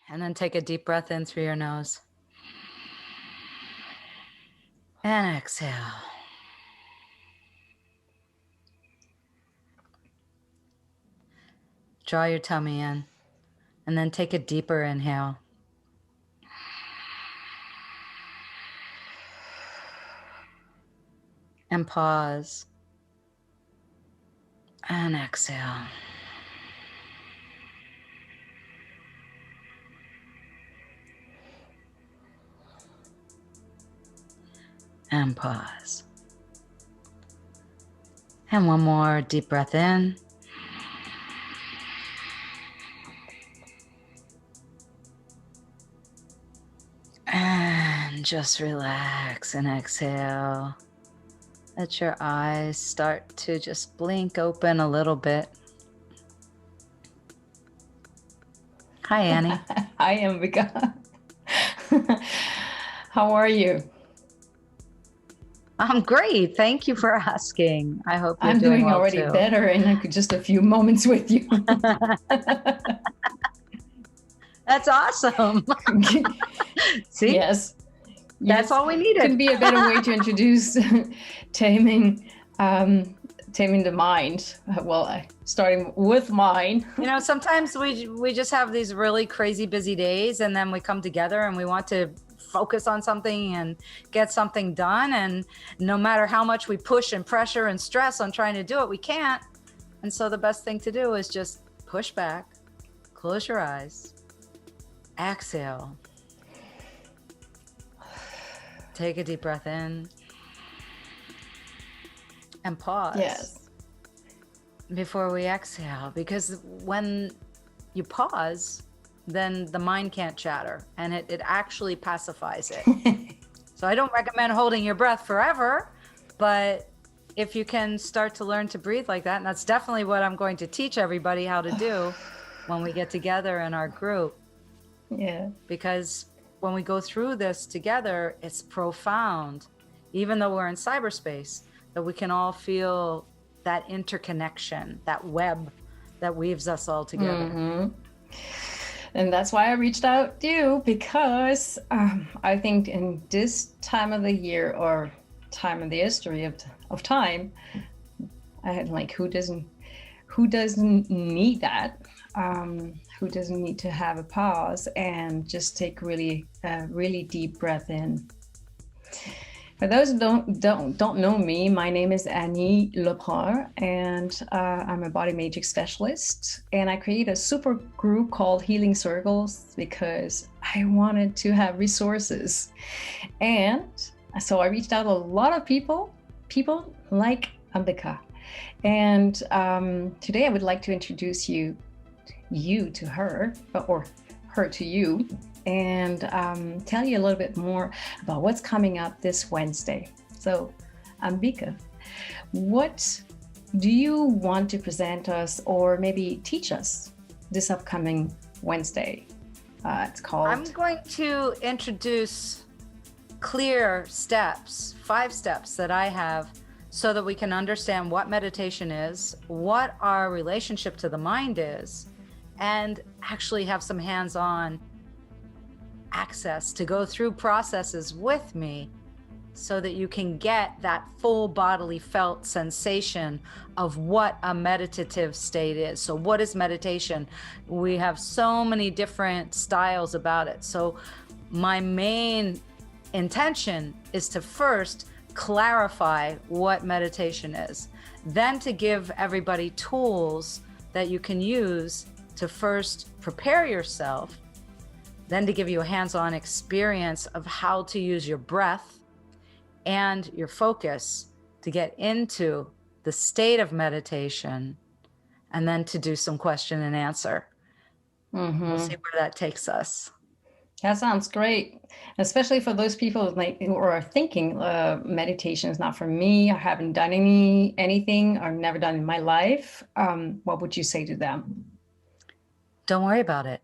And then take a deep breath in through your nose. And exhale. Draw your tummy in. And then take a deeper inhale. And pause. And exhale. And pause. And one more deep breath in. And just relax and exhale. Let your eyes start to just blink open a little bit. Hi, Annie. Hi, Ambika. How are you? I'm great. Thank you for asking. I hope you're I'm doing well already too. better in just a few moments with you. That's awesome. See? Yes. That's all we needed. Couldn't be a better way to introduce taming the mind. Well, starting with mine. Sometimes we just have these really crazy busy days, and then we come together and we want to focus on something and get something done. And no matter how much we push and pressure and stress on trying to do it, we can't. And so the best thing to do is just push back, close your eyes, exhale. Take a deep breath in and pause. Yes. Before we exhale, because when you pause, then the mind can't chatter and it actually pacifies it. So I don't recommend holding your breath forever, but if you can start to learn to breathe like that, and that's definitely what I'm going to teach everybody how to do when we get together in our group. Yeah. Because when we go through this together, it's profound, even though we're in cyberspace, that we can all feel that interconnection, that web that weaves us all together. Mm-hmm. And that's why I reached out to you, because I think in this time of the year, or time in the history of time, I had who doesn't need that? Who doesn't need to have a pause and just take really deep breath in? For those who don't know me, my name is Annie Lebrun, and I'm a body magic specialist. And I created a super group called Healing Circles because I wanted to have resources. And so I reached out to a lot of people like Ambika. And today I would like to introduce you to her, or her to you, and tell you a little bit more about what's coming up this Wednesday. So, Ambika, what do you want to present us or maybe teach us this upcoming Wednesday? It's called... I'm going to introduce clear steps, 5 steps that I have, so that we can understand what meditation is, what our relationship to the mind is, and actually have some hands-on access to go through processes with me so that you can get that full bodily felt sensation of what a meditative state is. So what is meditation? We have so many different styles about it. So my main intention is to first clarify what meditation is, then to give everybody tools that you can use to first prepare yourself, then to give you a hands-on experience of how to use your breath and your focus to get into the state of meditation, and then to do some question and answer. Mm-hmm. We'll see where that takes us. That sounds great, especially for those people who are thinking meditation is not for me. I haven't done anything, or never done in my life. What would you say to them? Don't worry about it.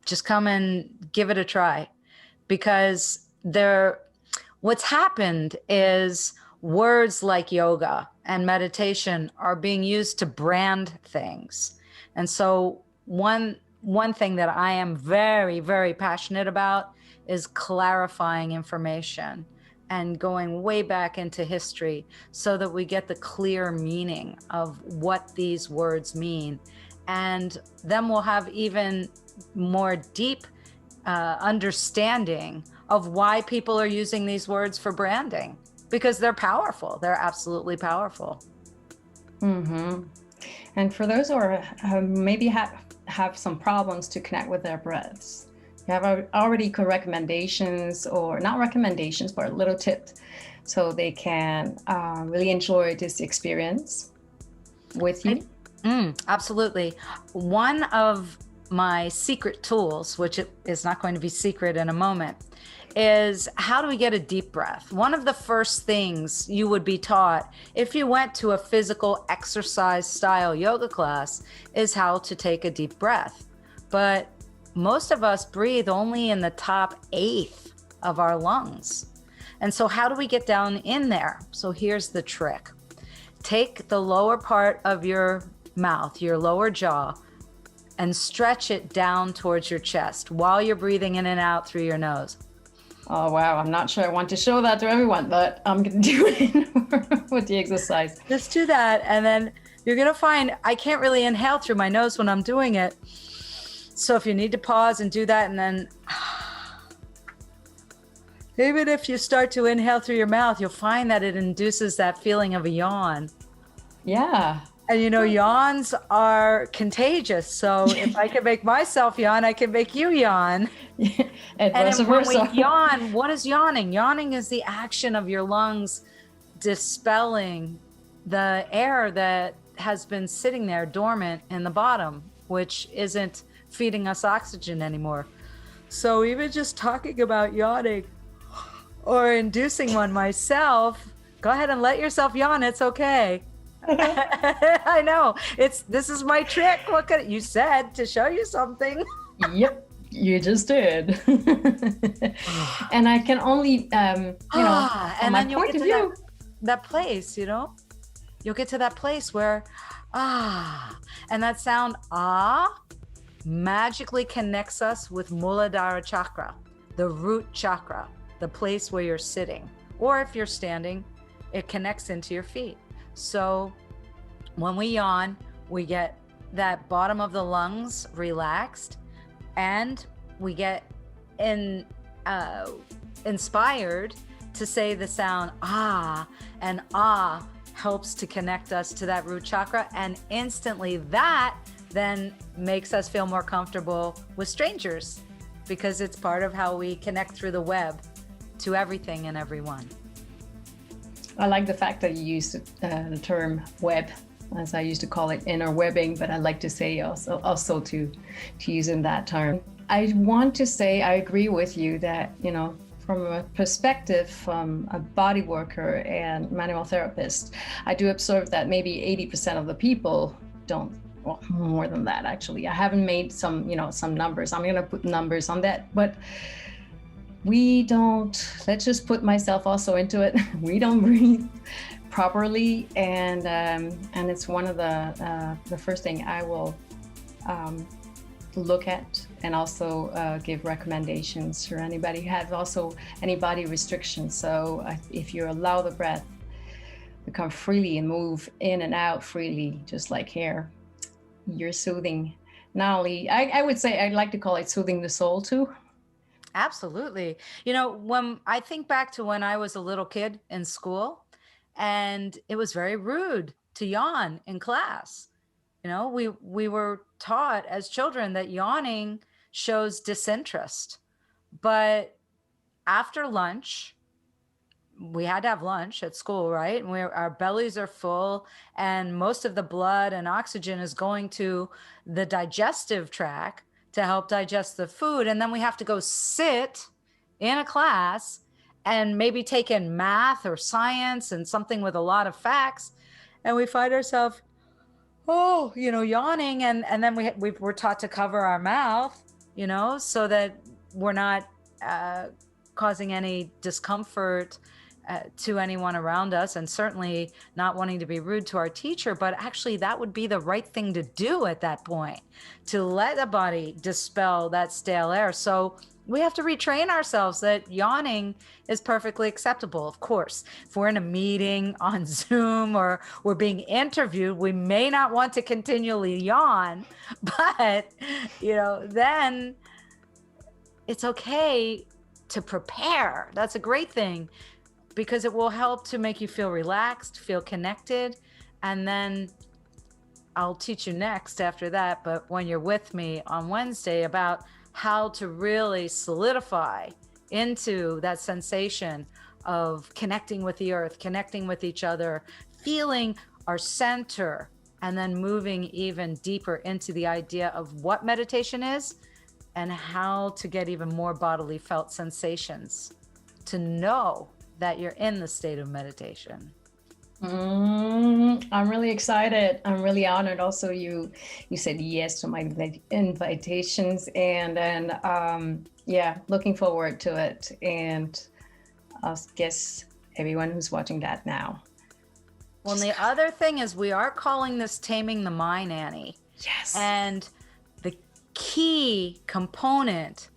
Just come and give it a try, because what's happened is words like yoga and meditation are being used to brand things. And so one one thing that I am very, very passionate about is clarifying information and going way back into history so that we get the clear meaning of what these words mean. And then we'll have even more deep understanding of why people are using these words for branding, because they're powerful. They're absolutely powerful. Mm-hmm. And for those who are maybe have some problems to connect with their breaths, you have already recommendations, or not recommendations, but little tips so they can really enjoy this experience with you? Absolutely. One of my secret tools, which is not going to be secret in a moment, is how do we get a deep breath? One of the first things you would be taught if you went to a physical exercise style yoga class is how to take a deep breath. But most of us breathe only in the top eighth of our lungs. And so how do we get down in there? So here's the trick. Take the lower part of your mouth, your lower jaw, and stretch it down towards your chest while you're breathing in and out through your nose. Oh, wow. I'm not sure I want to show that to everyone, but I'm going to do it with the exercise. Just do that. And then you're going to find I can't really inhale through my nose when I'm doing it. So if you need to pause and do that, and then even if you start to inhale through your mouth, you'll find that it induces that feeling of a yawn. Yeah. And you know, yawns are contagious. So if I can make myself yawn, I can make you yawn. And vice versa. When we yawn, what is yawning? Yawning is the action of your lungs dispelling the air that has been sitting there dormant in the bottom, which isn't feeding us oxygen anymore. So even just talking about yawning or inducing one myself, go ahead and let yourself yawn. It's okay. I know. This is my trick. Look at it. You said to show you something. Yep, you just did. And I can only, from and my then you'll point get of to view. that place, you'll get to that place where, and that sound, magically connects us with Muladhara Chakra, the root chakra, the place where you're sitting. Or if you're standing, it connects into your feet. So when we yawn, we get that bottom of the lungs relaxed, and we get inspired to say the sound and helps to connect us to that root chakra, and instantly that then makes us feel more comfortable with strangers, because it's part of how we connect through the web to everything and everyone. I like the fact that you used the term web, as I used to call it, inner webbing, but I like to say also to use in that term. I want to say I agree with you that, from a perspective from a body worker and manual therapist, I do observe that maybe 80% of the people don't, well, more than that actually. I haven't made some numbers. I'm going to put numbers on that, but we don't, let's just put myself also into it. We don't breathe properly, and it's one of the first thing I will look at, and also give recommendations for anybody who has also any body restrictions. So if you allow the breath to come freely and move in and out freely, just like hair, you're soothing. Not only, I would say, I'd like to call it soothing the soul too. Absolutely. When I think back to when I was a little kid in school, and it was very rude to yawn in class. We were taught as children that yawning shows disinterest. But after lunch, we had to have lunch at school, right? And our bellies are full, and most of the blood and oxygen is going to the digestive tract to help digest the food. And then we have to go sit in a class and maybe take in math or science and something with a lot of facts. And we find ourselves, yawning. And then we're taught to cover our mouth, so that we're not causing any discomfort to anyone around us, and certainly not wanting to be rude to our teacher, but actually that would be the right thing to do at that point, to let the body dispel that stale air. So we have to retrain ourselves that yawning is perfectly acceptable. Of course, if we're in a meeting on Zoom or we're being interviewed, we may not want to continually yawn, but then it's okay to prepare. That's a great thing, because it will help to make you feel relaxed, feel connected. And then I'll teach you next after that, but when you're with me on Wednesday, about how to really solidify into that sensation of connecting with the earth, connecting with each other, feeling our center, and then moving even deeper into the idea of what meditation is and how to get even more bodily felt sensations to know that you're in the state of meditation. I'm really excited. I'm really honored. Also, you said yes to my invitations, and then looking forward to it. And I'll guess everyone who's watching that now. Well, and the other thing is, we are calling this Taming the Mind, Annie. Yes. And the key component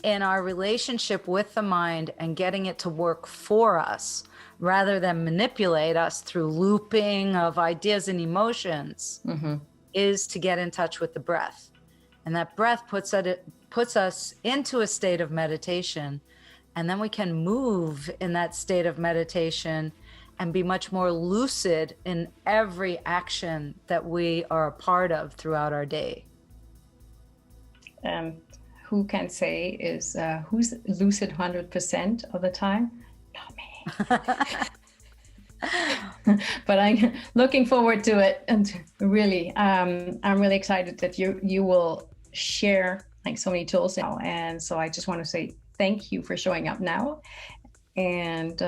in our relationship with the mind and getting it to work for us rather than manipulate us through looping of ideas and emotions is to get in touch with the breath. And that breath puts us into a state of meditation. And then we can move in that state of meditation and be much more lucid in every action that we are a part of throughout our day. Who can say is who's lucid 100% of the time? Not me. But I'm looking forward to it, and really, I'm really excited that you will share like so many tools now. And so I just want to say thank you for showing up now. And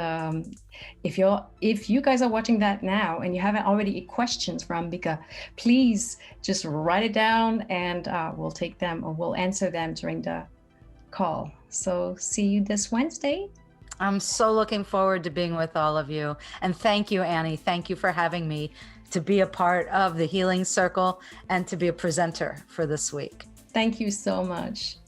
if you guys are watching that now and you haven't already questions for Ambika, please just write it down, and we'll take them, or we'll answer them during the call. So see you this Wednesday. I'm so looking forward to being with all of you. And thank you, Annie. Thank you for having me to be a part of the Healing Circle and to be a presenter for this week. Thank you so much.